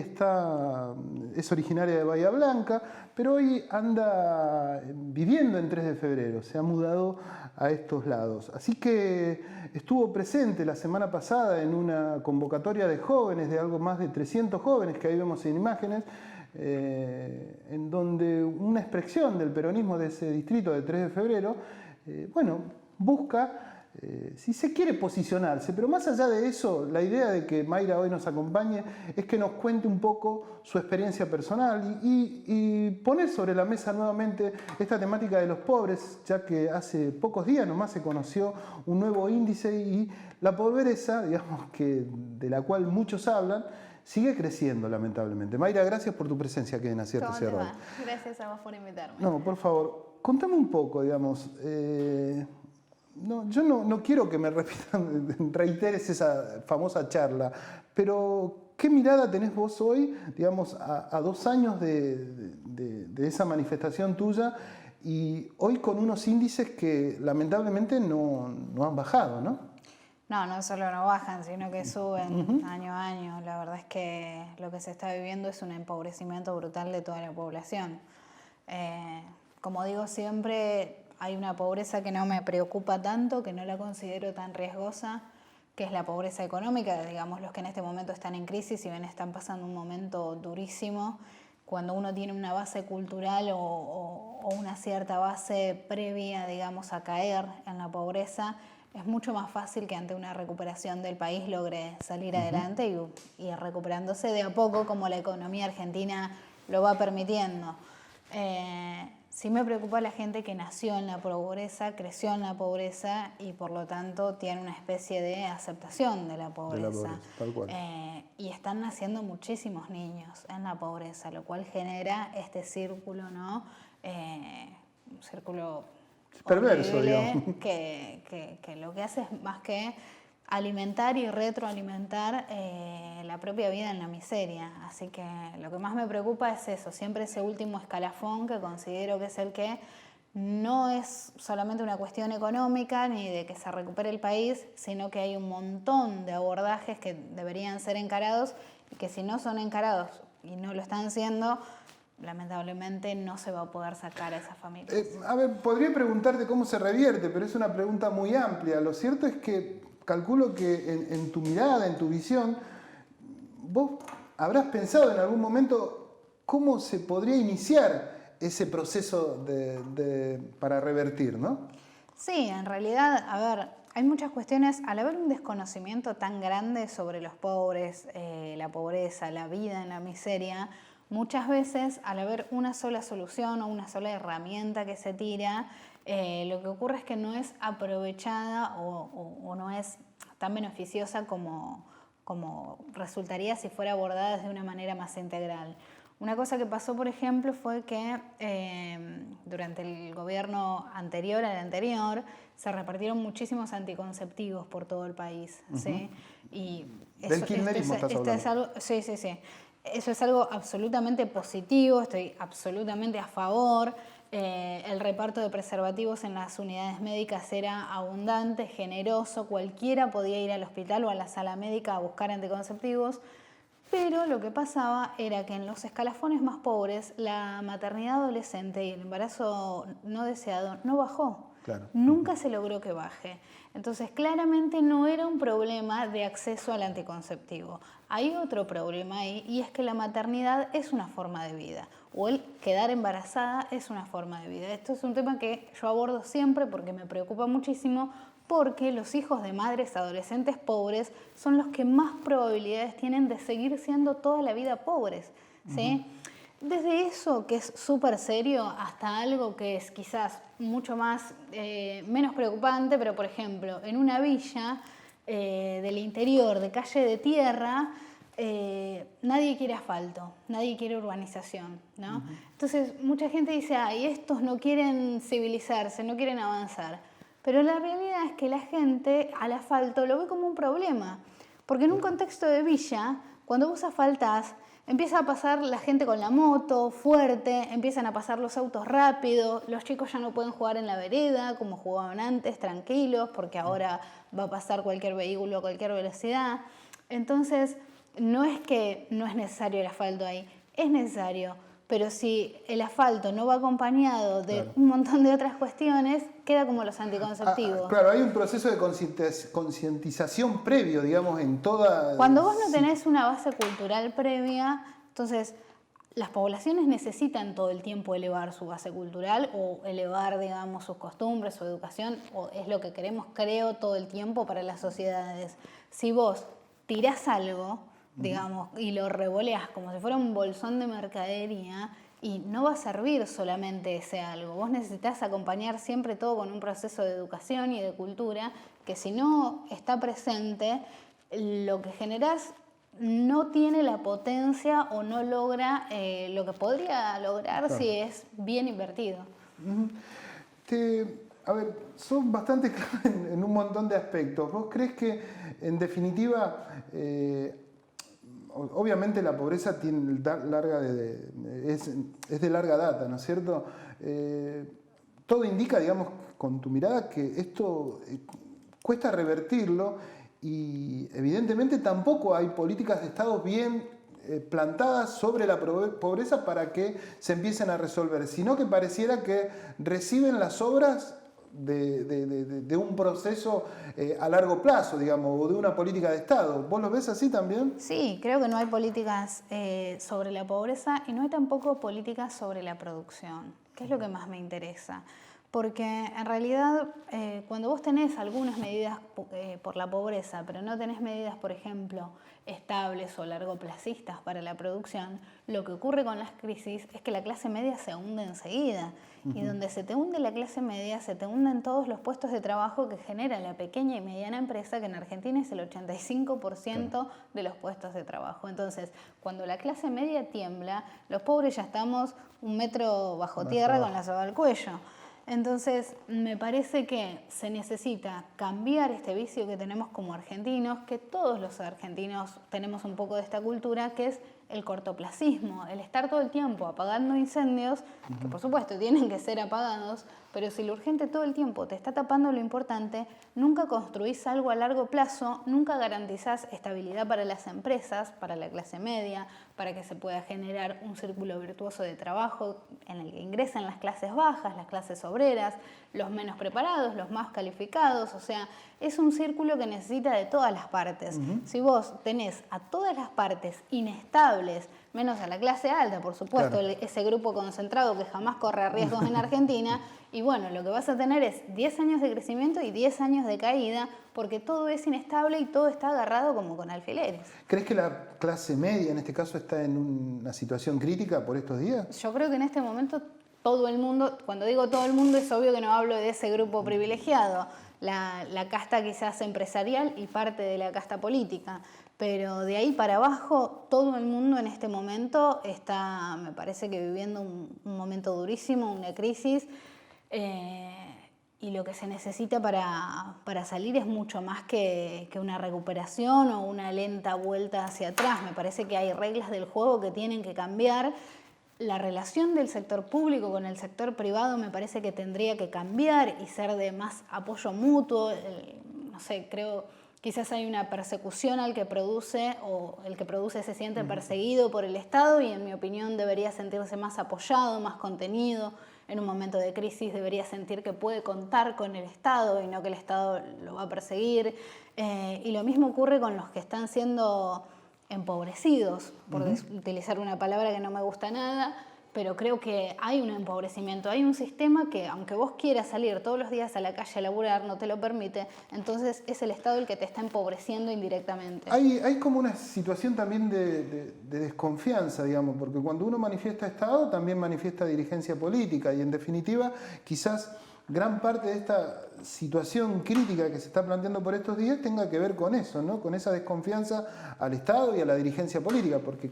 es originaria de Bahía Blanca, pero hoy anda viviendo en 3 de febrero, se ha mudado a estos lados. Así que estuvo presente la semana pasada en una convocatoria de jóvenes, de algo más de 300 jóvenes que ahí vemos en imágenes, en donde una expresión del peronismo de ese distrito de 3 de febrero, busca, si se quiere, posicionarse, pero más allá de eso, la idea de que Mayra hoy nos acompañe es que nos cuente un poco su experiencia personal y poner sobre la mesa nuevamente esta temática de los pobres, ya que hace pocos días nomás se conoció un nuevo índice y la pobreza, digamos, de la cual muchos hablan, sigue creciendo lamentablemente. Mayra, gracias por tu presencia aquí en Aciertos y Errores. Gracias a vos por invitarme. No, por favor, contame un poco, digamos. Yo no quiero que me reiteres esa famosa charla, pero ¿qué mirada tenés vos hoy, digamos, a 2 años de esa manifestación tuya y hoy con unos índices que lamentablemente no han bajado, ¿no? No solo no bajan, sino que suben año a año. La verdad es que lo que se está viviendo es un empobrecimiento brutal de toda la población. Como digo siempre, hay una pobreza que no me preocupa tanto, que no la considero tan riesgosa, que es la pobreza económica. Digamos, los que en este momento están en crisis, si bien están pasando un momento durísimo, cuando uno tiene una base cultural o una cierta base previa, digamos, a caer en la pobreza, es mucho más fácil que ante una recuperación del país logre salir adelante y recuperándose de a poco, como la economía argentina lo va permitiendo. Sí me preocupa la gente que nació en la pobreza, creció en la pobreza y por lo tanto tiene una especie de aceptación de la pobreza. Tal cual. Y están naciendo muchísimos niños en la pobreza, lo cual genera este círculo, ¿no? Un círculo perverso, horrible, digamos. que lo que hace es más que alimentar y retroalimentar la propia vida en la miseria. Así que lo que más me preocupa es eso, siempre ese último escalafón que considero que es el que no es solamente una cuestión económica ni de que se recupere el país, sino que hay un montón de abordajes que deberían ser encarados y que si no son encarados y no lo están siendo, lamentablemente no se va a poder sacar a esas familias. A ver, podría preguntarte cómo se revierte, pero es una pregunta muy amplia. Lo cierto es que calculo que en tu mirada, en tu visión, vos habrás pensado en algún momento cómo se podría iniciar ese proceso para revertir, ¿no? Sí, en realidad, a ver, hay muchas cuestiones. Al haber un desconocimiento tan grande sobre los pobres, la pobreza, la vida en la miseria, muchas veces al haber una sola solución o una sola herramienta que se tira, lo que ocurre es que no es aprovechada o no es tan beneficiosa como resultaría si fuera abordada de una manera más integral. Una cosa que pasó, por ejemplo, fue que durante el gobierno anterior al anterior se repartieron muchísimos anticonceptivos por todo el país. ¿Sí? Y del kirchnerismo estás hablando. Sí. Eso es algo absolutamente positivo, estoy absolutamente a favor. El reparto de preservativos en las unidades médicas era abundante, generoso, cualquiera podía ir al hospital o a la sala médica a buscar anticonceptivos, pero lo que pasaba era que en los escalafones más pobres la maternidad adolescente y el embarazo no deseado no bajó. Claro. Nunca se logró que baje. Entonces, claramente no era un problema de acceso al anticonceptivo. Hay otro problema ahí y es que la maternidad es una forma de vida o el quedar embarazada es una forma de vida. Esto es un tema que yo abordo siempre porque me preocupa muchísimo, porque los hijos de madres adolescentes pobres son los que más probabilidades tienen de seguir siendo toda la vida pobres, ¿sí? Desde eso, que es súper serio, hasta algo que es quizás mucho más, menos preocupante, pero por ejemplo, en una villa del interior, de calle de tierra, nadie quiere asfalto, nadie quiere urbanización, ¿no? Entonces, mucha gente dice, ay, estos no quieren civilizarse, no quieren avanzar. Pero la realidad es que la gente al asfalto lo ve como un problema. Porque en un contexto de villa, cuando vos asfaltás, empieza a pasar la gente con la moto fuerte, empiezan a pasar los autos rápido, los chicos ya no pueden jugar en la vereda como jugaban antes, tranquilos, porque ahora va a pasar cualquier vehículo a cualquier velocidad. Entonces, no es que no es necesario el asfalto ahí, es necesario. Pero si el asfalto no va acompañado de un montón de otras cuestiones, queda como los anticonceptivos. Claro, hay un proceso de concientización previo, digamos, en toda... Cuando vos no tenés una base cultural previa, entonces las poblaciones necesitan todo el tiempo elevar su base cultural o elevar, digamos, sus costumbres, su educación, o es lo que queremos, creo, todo el tiempo para las sociedades. Si vos tirás algo, digamos, y lo revoleás como si fuera un bolsón de mercadería, y no va a servir solamente ese algo. Vos necesitás acompañar siempre todo con un proceso de educación y de cultura, que si no está presente, lo que generás no tiene la potencia o no logra lo que podría lograr si es bien invertido. A ver, sos bastante claro en un montón de aspectos. ¿Vos crees que, en definitiva, obviamente la pobreza tiene es de larga data, ¿no es cierto? Todo indica, digamos, con tu mirada, que esto cuesta revertirlo y evidentemente tampoco hay políticas de Estado bien plantadas sobre la pobreza para que se empiecen a resolver, sino que pareciera que reciben las obras de un proceso a largo plazo, digamos, o de una política de Estado. ¿Vos lo ves así también? Sí, creo que no hay políticas sobre la pobreza y no hay tampoco políticas sobre la producción, que es lo que más me interesa. Porque en realidad cuando vos tenés algunas medidas por la pobreza, pero no tenés medidas, por ejemplo, estables o largoplacistas para la producción, lo que ocurre con las crisis es que la clase media se hunde enseguida. Y donde se te hunde la clase media, se te hunden todos los puestos de trabajo que genera la pequeña y mediana empresa, que en Argentina es el 85% de los puestos de trabajo. Entonces, cuando la clase media tiembla, los pobres ya estamos un metro bajo tierra con la soga al cuello. Entonces, me parece que se necesita cambiar este vicio que tenemos como argentinos, que todos los argentinos tenemos un poco de esta cultura, que es el cortoplacismo, el estar todo el tiempo apagando incendios, que por supuesto tienen que ser apagados, pero si lo urgente todo el tiempo te está tapando lo importante, nunca construís algo a largo plazo, nunca garantizás estabilidad para las empresas, para la clase media, para que se pueda generar un círculo virtuoso de trabajo en el que ingresen las clases bajas, las clases obreras, los menos preparados, los más calificados, o sea, es un círculo que necesita de todas las partes. Si vos tenés a todas las partes inestables, menos a la clase alta, por supuesto, claro, ese grupo concentrado que jamás corre riesgos en Argentina, y bueno, lo que vas a tener es 10 años de crecimiento y 10 años de caída, porque todo es inestable y todo está agarrado como con alfileres. ¿Crees que la clase media, en este caso, está en una situación crítica por estos días? Yo creo que en este momento todo el mundo, cuando digo todo el mundo es obvio que no hablo de ese grupo privilegiado, la casta quizás empresarial y parte de la casta política, pero de ahí para abajo todo el mundo en este momento está, me parece que viviendo un momento durísimo, una crisis, y lo que se necesita para salir es mucho más que una recuperación o una lenta vuelta hacia atrás. Me parece que hay reglas del juego que tienen que cambiar. La relación del sector público con el sector privado me parece que tendría que cambiar y ser de más apoyo mutuo. No sé, creo quizás hay una persecución al que produce o el que produce se siente perseguido por el Estado y en mi opinión debería sentirse más apoyado, más contenido. En un momento de crisis debería sentir que puede contar con el Estado y no que el Estado lo va a perseguir. Y lo mismo ocurre con los que están siendo empobrecidos, por utilizar una palabra que no me gusta nada, pero creo que hay un empobrecimiento, hay un sistema que aunque vos quieras salir todos los días a la calle a laburar, no te lo permite, entonces es el Estado el que te está empobreciendo indirectamente. Hay como una situación también de desconfianza, digamos, porque cuando uno manifiesta Estado también manifiesta dirigencia política y en definitiva quizás gran parte de esta situación crítica que se está planteando por estos días tenga que ver con eso, ¿no? Con esa desconfianza al Estado y a la dirigencia política, porque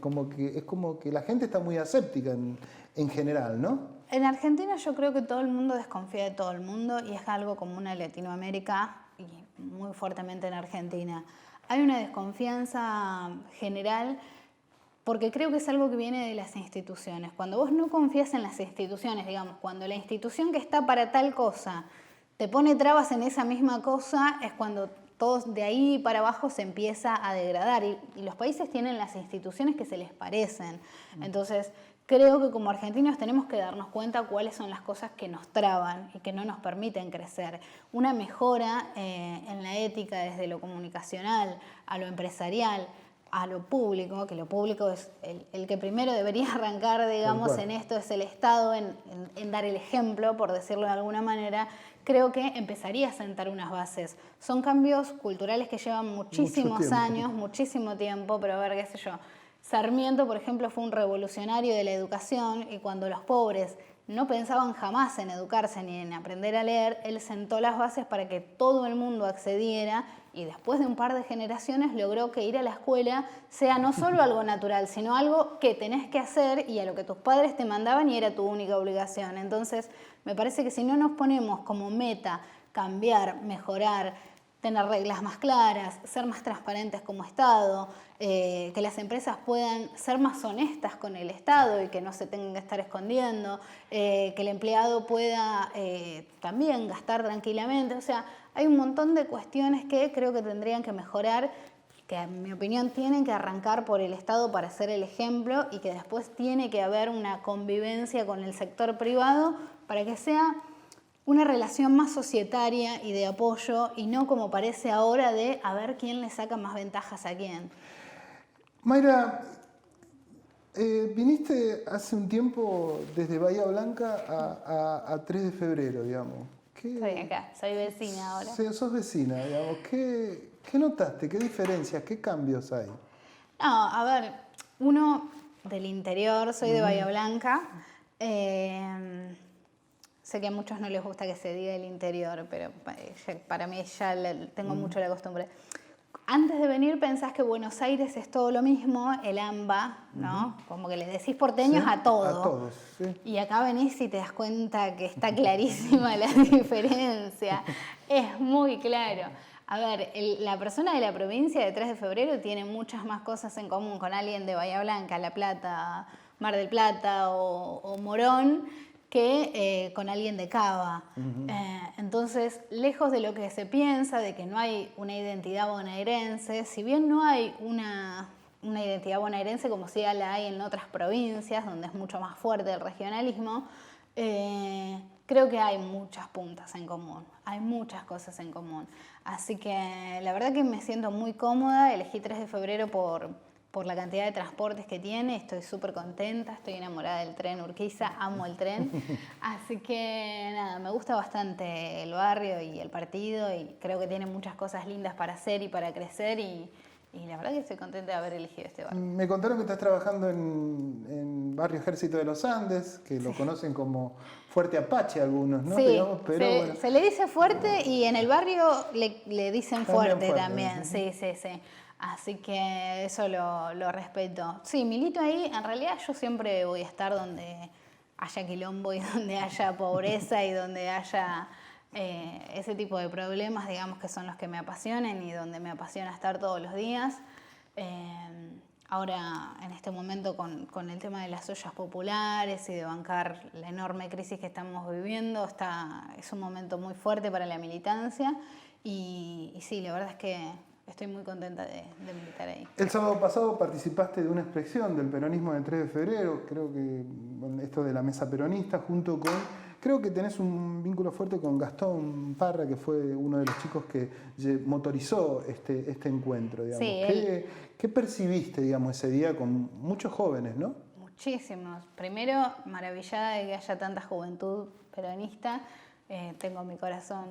es como que la gente está muy aséptica en general, ¿no? En Argentina yo creo que todo el mundo desconfía de todo el mundo y es algo común en Latinoamérica y muy fuertemente en Argentina. Hay una desconfianza general porque creo que es algo que viene de las instituciones. Cuando vos no confías en las instituciones, digamos, cuando la institución que está para tal cosa te pone trabas en esa misma cosa, es cuando todo de ahí para abajo se empieza a degradar. Y los países tienen las instituciones que se les parecen. Entonces, creo que como argentinos tenemos que darnos cuenta cuáles son las cosas que nos traban y que no nos permiten crecer. Una mejora en la ética desde lo comunicacional a lo empresarial, a lo público, que lo público es el que primero debería arrancar, digamos, en esto, es el Estado, en dar el ejemplo, por decirlo de alguna manera, creo que empezaría a sentar unas bases. Son cambios culturales que llevan muchísimos años, muchísimo tiempo, pero a ver, qué sé yo, Sarmiento, por ejemplo, fue un revolucionario de la educación y cuando los pobres no pensaban jamás en educarse ni en aprender a leer, él sentó las bases para que todo el mundo accediera y después de un par de generaciones logró que ir a la escuela sea no solo algo natural, sino algo que tenés que hacer y a lo que tus padres te mandaban y era tu única obligación. Entonces, me parece que si no nos ponemos como meta cambiar, mejorar, tener reglas más claras, ser más transparentes como Estado, que las empresas puedan ser más honestas con el Estado y que no se tengan que estar escondiendo, que el empleado pueda también gastar tranquilamente. O sea, hay un montón de cuestiones que creo que tendrían que mejorar, que en mi opinión tienen que arrancar por el Estado para ser el ejemplo y que después tiene que haber una convivencia con el sector privado para que sea una relación más societaria y de apoyo y no como parece ahora de a ver quién le saca más ventajas a quién. Mayra, viniste hace un tiempo desde Bahía Blanca a 3 de febrero, digamos. Estoy acá, soy vecina ahora. Sí, sos vecina, digamos. ¿Qué notaste? ¿Qué diferencias? ¿Qué cambios hay? No, a ver, uno del interior, soy de Bahía Blanca. Sé que a muchos no les gusta que se diga el interior, pero para mí ya tengo mucho la costumbre. antes de venir pensás que Buenos Aires es todo lo mismo, el AMBA, ¿no? Como que le decís porteños Sí, a todo. a todos, sí. Y acá venís y te das cuenta que está clarísima la diferencia. Es muy claro. A ver, la persona de la provincia de 3 de febrero tiene muchas más cosas en común con alguien de Bahía Blanca, La Plata, Mar del Plata o Morón que con alguien de Cava. Entonces, lejos de lo que se piensa, de que no hay una identidad bonaerense, si bien no hay una identidad bonaerense como sí la hay en otras provincias, donde es mucho más fuerte el regionalismo, creo que hay muchas puntas en común, hay muchas cosas en común. Así que la verdad que me siento muy cómoda, elegí 3 de febrero por la cantidad de transportes que tiene, estoy súper contenta, estoy enamorada del tren Urquiza, amo el tren. Así que nada, me gusta bastante el barrio y el partido y creo que tiene muchas cosas lindas para hacer y para crecer y la verdad que estoy contenta de haber elegido este barrio. Me contaron que estás trabajando en Barrio Ejército de los Andes, que lo conocen como Fuerte Apache algunos, ¿no? Sí, Digamos, pero bueno. se le dice fuerte y en el barrio le dicen fuerte también, sí. Así que eso lo respeto. Sí, milito ahí, en realidad yo siempre voy a estar donde haya quilombo y donde haya pobreza y donde haya ese tipo de problemas, digamos que son los que me apasionan y donde me apasiona estar todos los días. Ahora, en este momento, con el tema de las ollas populares y de bancar la enorme crisis que estamos viviendo, es un momento muy fuerte para la militancia y sí, la verdad es que estoy muy contenta de militar ahí. El sábado pasado participaste de una expresión del peronismo del 3 de febrero, creo que esto de la mesa peronista, junto con, creo que tenés un vínculo fuerte con Gastón Parra, que fue uno de los chicos que motorizó este encuentro, digamos. Sí, ¿Qué percibiste, digamos, ese día con muchos jóvenes, no? Muchísimos. Primero, maravillada de que haya tanta juventud peronista. Tengo mi corazón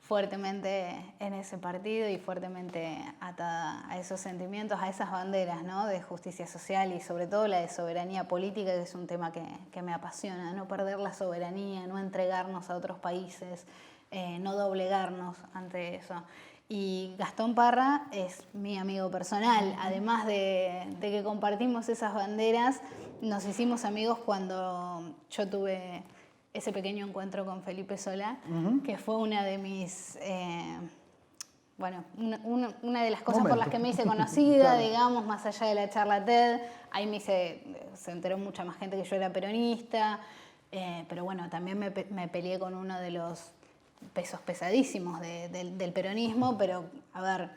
fuertemente en ese partido y fuertemente atada a esos sentimientos, a esas banderas, ¿no? De justicia social y sobre todo la de soberanía política, que es un tema que me apasiona, no perder la soberanía, no entregarnos a otros países, no doblegarnos ante eso. Y Gastón Parra es mi amigo personal, además de que compartimos esas banderas, nos hicimos amigos cuando yo tuve ese pequeño encuentro con Felipe Solá, que fue una de mis, una de las cosas por las que me hice conocida, claro. Digamos, más allá de la charla TED. Ahí se enteró mucha más gente que yo era peronista, pero bueno, también me peleé con uno de los pesos pesadísimos del peronismo, pero a ver,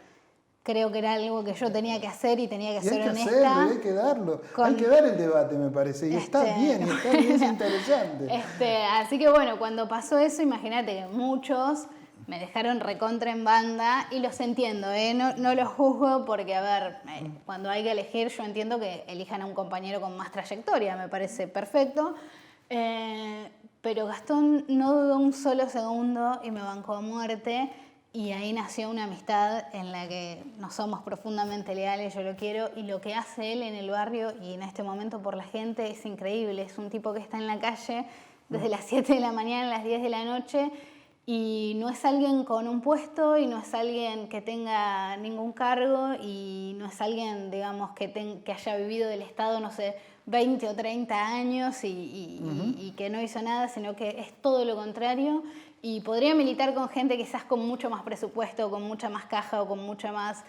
creo que era algo que yo tenía que hacer y tenía que ser honesta. Hay que darlo, hay que dar el debate, me parece, y está bien, es interesante. Así que bueno, cuando pasó eso, imagínate que muchos me dejaron recontra en banda y los entiendo, no los juzgo porque, a ver, cuando hay que elegir, yo entiendo que elijan a un compañero con más trayectoria, me parece perfecto. Pero Gastón no dudó un solo segundo y me bancó a muerte y ahí nació una amistad en la que nos somos profundamente leales, yo lo quiero y lo que hace él en el barrio y en este momento por la gente es increíble, es un tipo que está en la calle desde las 7 de la mañana a las 10 de la noche y no es alguien con un puesto y no es alguien que tenga ningún cargo y no es alguien, digamos, que haya vivido del Estado, no sé, 20 o 30 años y que no hizo nada, sino que es todo lo contrario y podría militar con gente quizás con mucho más presupuesto, con mucha más caja o con mucha más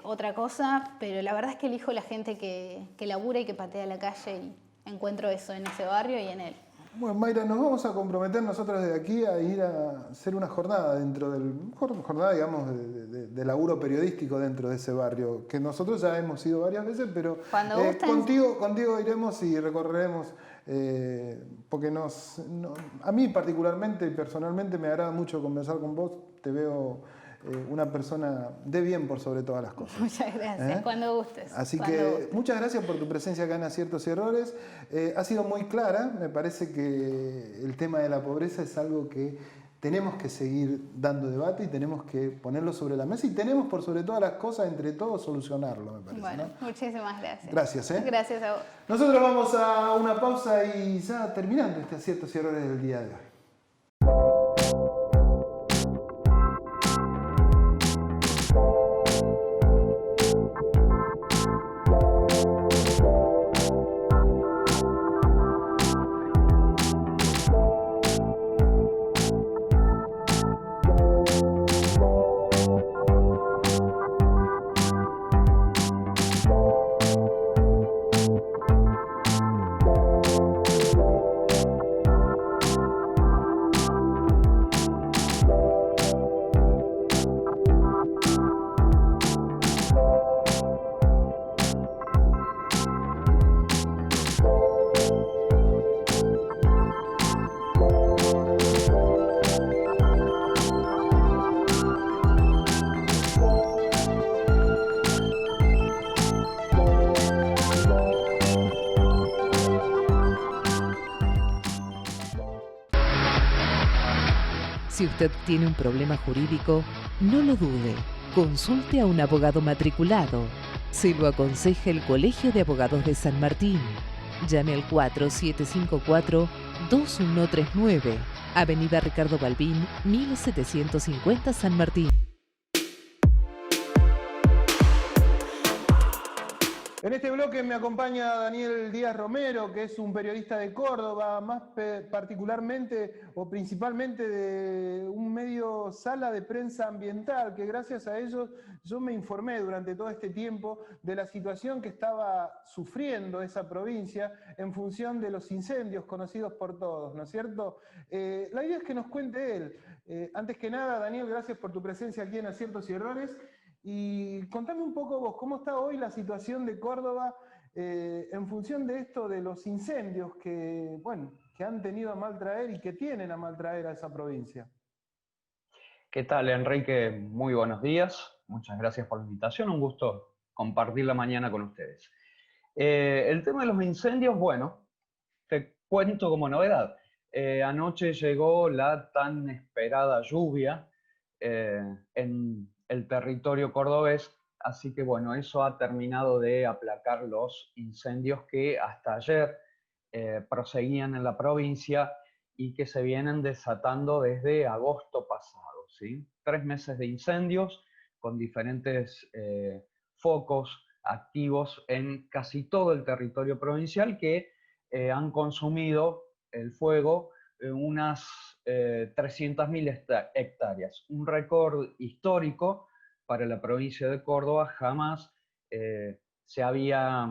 otra cosa, pero la verdad es que elijo la gente que labura y que patea la calle y encuentro eso en ese barrio y en él. Bueno, Mayra, nos vamos a comprometer nosotros desde aquí a ir a hacer una jornada jornada, digamos, de laburo periodístico dentro de ese barrio, que nosotros ya hemos ido varias veces, pero contigo iremos y recorreremos, porque a mí particularmente y personalmente me agrada mucho conversar con vos, te veo una persona de bien por sobre todas las cosas. Muchas gracias, cuando gustes. Así que muchas gracias por tu presencia acá en Aciertos y Errores. Ha sido muy clara, me parece que el tema de la pobreza es algo que tenemos que seguir dando debate y tenemos que ponerlo sobre la mesa y tenemos por sobre todas las cosas entre todos solucionarlo, me parece. Bueno, ¿no? Muchísimas gracias. Gracias. Gracias a vos. Nosotros vamos a una pausa y ya terminando este Aciertos y Errores del día de hoy. Si usted tiene un problema jurídico, no lo dude. Consulte a un abogado matriculado. Se lo aconseja el Colegio de Abogados de San Martín. Llame al 4754-2139, Avenida Ricardo Balbín, 1750 San Martín. En este bloque me acompaña Daniel Díaz Romero, que es un periodista de Córdoba, más particularmente o principalmente de un medio Sala de Prensa Ambiental, que gracias a ellos yo me informé durante todo este tiempo de la situación que estaba sufriendo esa provincia en función de los incendios conocidos por todos, ¿no es cierto? La idea es que nos cuente él. Antes que nada, Daniel, gracias por tu presencia aquí en Aciertos y Errores. Y contame un poco vos, ¿cómo está hoy la situación de Córdoba en función de esto de los incendios que, bueno, que han tenido a mal traer y que tienen a mal traer a esa provincia? ¿Qué tal, Enrique? Muy buenos días. Muchas gracias por la invitación. Un gusto compartir la mañana con ustedes. El tema de los incendios, bueno, te cuento como novedad. Anoche llegó la tan esperada lluvia en el territorio cordobés, así que bueno, eso ha terminado de aplacar los incendios que hasta ayer proseguían en la provincia y que se vienen desatando desde agosto pasado, ¿sí? 3 meses de incendios con diferentes focos activos en casi todo el territorio provincial que han consumido el fuego unas 300.000 hectáreas, un récord histórico para la provincia de Córdoba. Jamás se había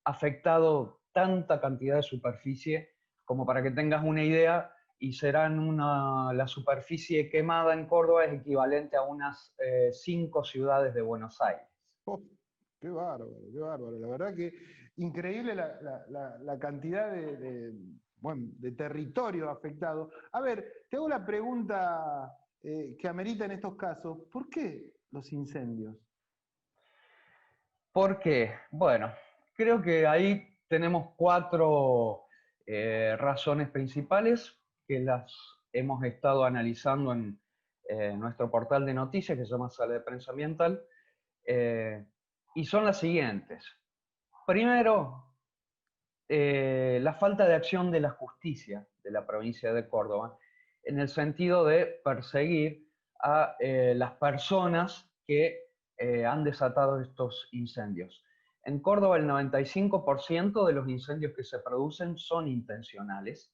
afectado tanta cantidad de superficie como para que tengas una idea, y la superficie quemada en Córdoba es equivalente a unas 5 ciudades de Buenos Aires. Oh, qué bárbaro, qué bárbaro. La verdad que increíble la cantidad de territorio afectado. A ver, te hago la pregunta que amerita en estos casos. ¿Por qué los incendios? ¿Por qué? Bueno, creo que ahí tenemos 4 razones principales que las hemos estado analizando en nuestro portal de noticias que se llama Sala de Prensa Ambiental, y son las siguientes. Primero, la falta de acción de la justicia de la provincia de Córdoba, en el sentido de perseguir a las personas que han desatado estos incendios. En Córdoba el 95% de los incendios que se producen son intencionales,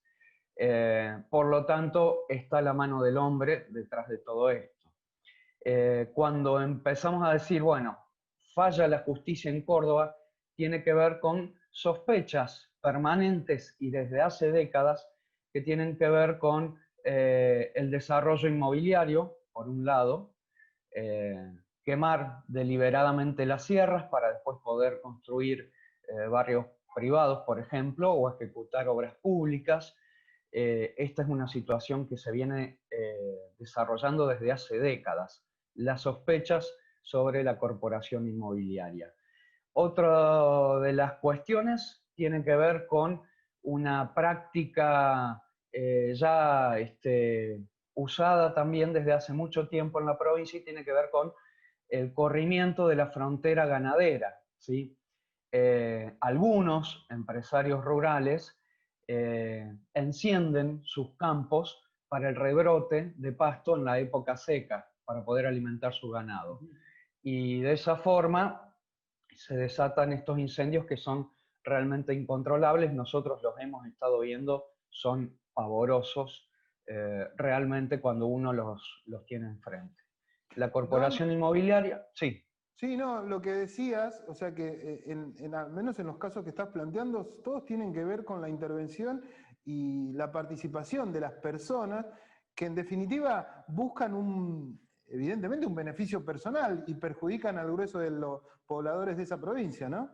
por lo tanto está la mano del hombre detrás de todo esto. Cuando empezamos a decir, bueno, falla la justicia en Córdoba, tiene que ver con sospechas permanentes y desde hace décadas que tienen que ver con el desarrollo inmobiliario, por un lado, quemar deliberadamente las sierras para después poder construir barrios privados, por ejemplo, o ejecutar obras públicas. Esta es una situación que se viene desarrollando desde hace décadas. Las sospechas sobre la corporación inmobiliaria. Otra de las cuestiones tiene que ver con una práctica ya usada también desde hace mucho tiempo en la provincia, y tiene que ver con el corrimiento de la frontera ganadera, ¿sí? Algunos empresarios rurales encienden sus campos para el rebrote de pasto en la época seca, para poder alimentar su ganado. Y de esa forma se desatan estos incendios que son realmente incontrolables. Nosotros los hemos estado viendo, son pavorosos realmente cuando uno los tiene enfrente. La corporación inmobiliaria, sí. Sí, no, lo que decías, o sea que al menos en los casos que estás planteando, todos tienen que ver con la intervención y la participación de las personas que en definitiva buscan evidentemente un beneficio personal y perjudican al grueso de los pobladores de esa provincia, ¿no?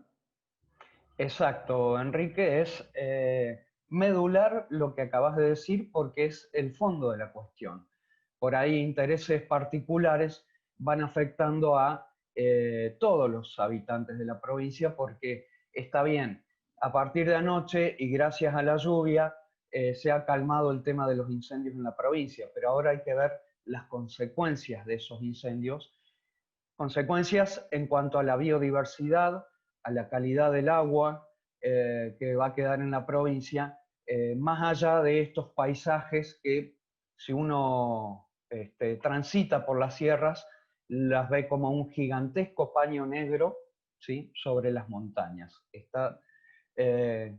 Exacto, Enrique, es medular lo que acabas de decir porque es el fondo de la cuestión. Por ahí intereses particulares van afectando a todos los habitantes de la provincia, porque está bien, a partir de anoche y gracias a la lluvia se ha calmado el tema de los incendios en la provincia, pero ahora hay que ver las consecuencias de esos incendios, consecuencias en cuanto a la biodiversidad, a la calidad del agua que va a quedar en la provincia, más allá de estos paisajes que si uno transita por las sierras, las ve como un gigantesco paño negro, ¿sí?, sobre las montañas. Está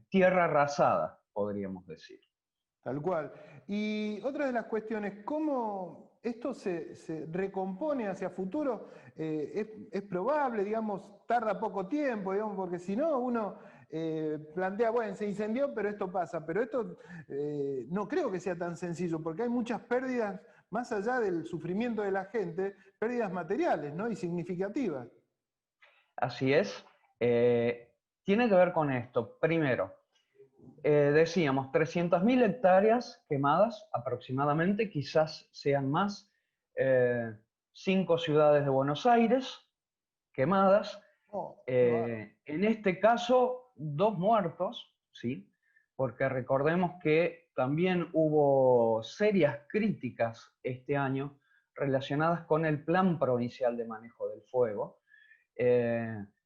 tierra arrasada, podríamos decir. Tal cual. Y otra de las cuestiones, ¿cómo esto se recompone hacia futuro? ¿Es probable, digamos, tarda poco tiempo, digamos, porque si no uno plantea, bueno, se incendió, pero esto pasa. Pero esto no creo que sea tan sencillo, porque hay muchas pérdidas, más allá del sufrimiento de la gente, pérdidas materiales, ¿no? Y significativas. Así es. Tiene que ver con esto. Primero, decíamos, 300.000 hectáreas quemadas aproximadamente, quizás sean más, 5 ciudades de Buenos Aires quemadas. Oh, En este caso, 2 muertos, ¿sí? Porque recordemos que también hubo serias críticas este año relacionadas con el Plan Provincial de Manejo del Fuego,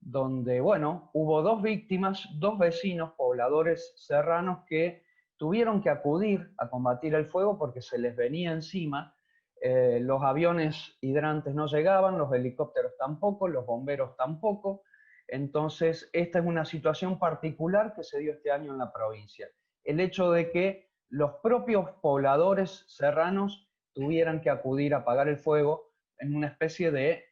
donde, bueno, hubo 2 víctimas, 2 vecinos pobladores serranos que tuvieron que acudir a combatir el fuego porque se les venía encima. Los aviones hidrantes no llegaban, los helicópteros tampoco, los bomberos tampoco. Entonces, esta es una situación particular que se dio este año en la provincia. El hecho de que los propios pobladores serranos tuvieran que acudir a apagar el fuego en una especie de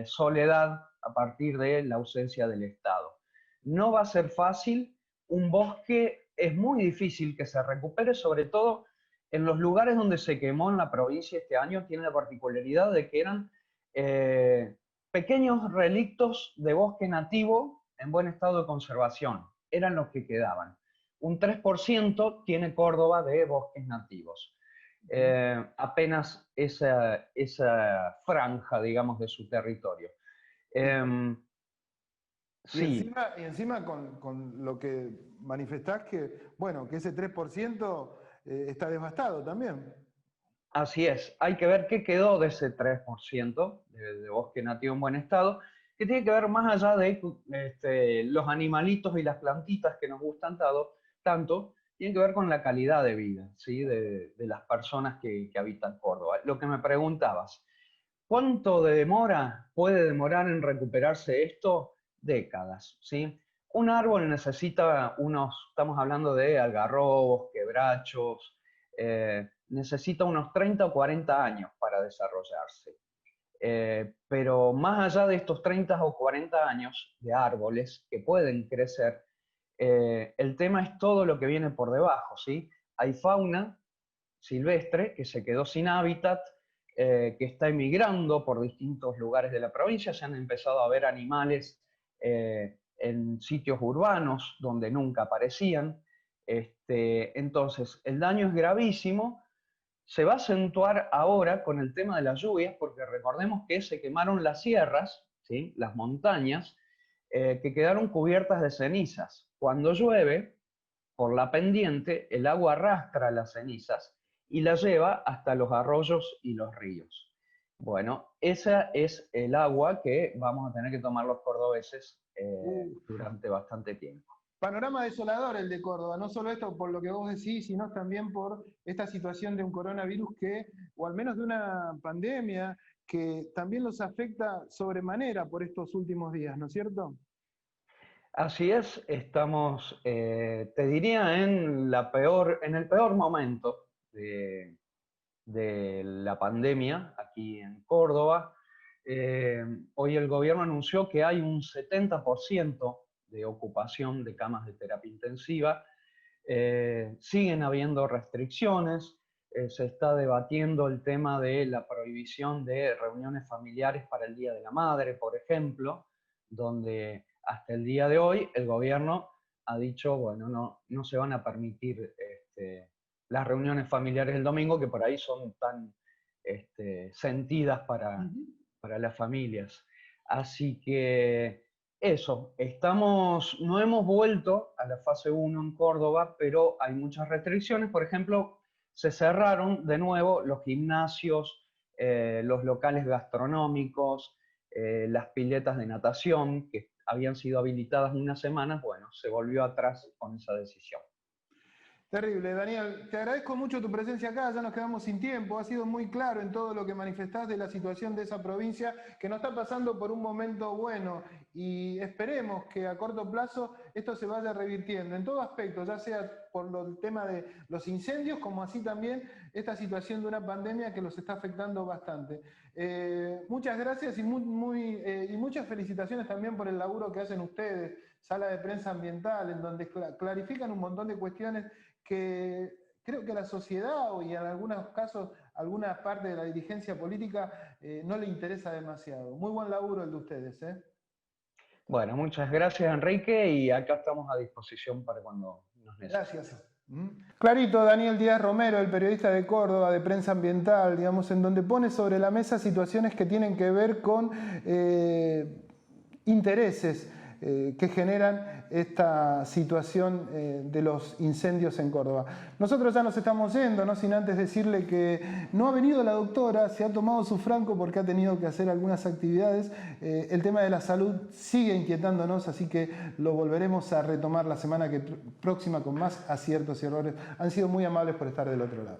soledad a partir de la ausencia del Estado. No va a ser fácil, un bosque es muy difícil que se recupere, sobre todo en los lugares donde se quemó en la provincia este año. Tiene la particularidad de que eran pequeños relictos de bosque nativo en buen estado de conservación, eran los que quedaban. Un 3% tiene Córdoba de bosques nativos. Apenas esa franja, digamos, de su territorio. Sí. Y encima con lo que manifestás que, bueno, que ese 3% está devastado también. Así es, hay que ver qué quedó de ese 3% de bosque nativo en buen estado, que tiene que ver más allá de los animalitos y las plantitas que nos gustan tanto, tiene que ver con la calidad de vida, ¿sí?, de las personas que habitan Córdoba. Lo que me preguntabas, ¿cuánto puede demorar en recuperarse esto? Décadas, ¿sí? Un árbol necesita estamos hablando de algarrobos, quebrachos, necesita unos 30 o 40 años para desarrollarse. Pero más allá de estos 30 o 40 años de árboles que pueden crecer, el tema es todo lo que viene por debajo, ¿sí? Hay fauna silvestre que se quedó sin hábitat, que está emigrando por distintos lugares de la provincia. Se han empezado a ver animales en sitios urbanos donde nunca aparecían. Entonces, el daño es gravísimo. Se va a acentuar ahora con el tema de las lluvias, porque recordemos que se quemaron las sierras, ¿sí?, las montañas, que quedaron cubiertas de cenizas. Cuando llueve, por la pendiente, el agua arrastra las cenizas y las lleva hasta los arroyos y los ríos. Bueno, esa es el agua que vamos a tener que tomar los cordobeses durante bastante tiempo. Panorama desolador el de Córdoba, no solo esto por lo que vos decís, sino también por esta situación de un coronavirus o al menos de una pandemia, que también los afecta sobremanera por estos últimos días, ¿no es cierto? Así es, estamos, te diría, en el peor momento de la pandemia aquí en Córdoba. Hoy el gobierno anunció que hay un 70% de ocupación de camas de terapia intensiva. Siguen habiendo restricciones, se está debatiendo el tema de la prohibición de reuniones familiares para el Día de la Madre, por ejemplo, donde hasta el día de hoy el gobierno ha dicho, bueno, no se van a permitir las reuniones familiares el domingo, que por ahí son tan sentidas para las familias. Así que Eso, no hemos vuelto a la fase 1 en Córdoba, pero hay muchas restricciones. Por ejemplo, se cerraron de nuevo los gimnasios, los locales gastronómicos, las piletas de natación, que habían sido habilitadas unas semanas. Bueno, se volvió atrás con esa decisión. Terrible, Daniel. Te agradezco mucho tu presencia acá, ya nos quedamos sin tiempo. Ha sido muy claro en todo lo que manifestás de la situación de esa provincia, que no está pasando por un momento bueno, y esperemos que a corto plazo esto se vaya revirtiendo en todo aspecto, ya sea por el tema de los incendios, como así también esta situación de una pandemia que los está afectando bastante. Muchas gracias y muchas felicitaciones también por el laburo que hacen ustedes, Sala de Prensa Ambiental, en donde clarifican un montón de cuestiones que creo que a la sociedad y en algunos casos alguna parte de la dirigencia política no le interesa demasiado. Muy buen laburo el de ustedes, ¿eh? Bueno, muchas gracias, Enrique, y acá estamos a disposición para cuando nos necesiten. Gracias. Clarito, Daniel Díaz Romero, el periodista de Córdoba, de Prensa Ambiental, digamos, en donde pone sobre la mesa situaciones que tienen que ver con intereses que generan esta situación de los incendios en Córdoba. Nosotros ya nos estamos yendo, no sin antes decirle que no ha venido la doctora, se ha tomado su franco porque ha tenido que hacer algunas actividades. El tema de la salud sigue inquietándonos, así que lo volveremos a retomar la semana próxima con más aciertos y errores. Han sido muy amables por estar del otro lado.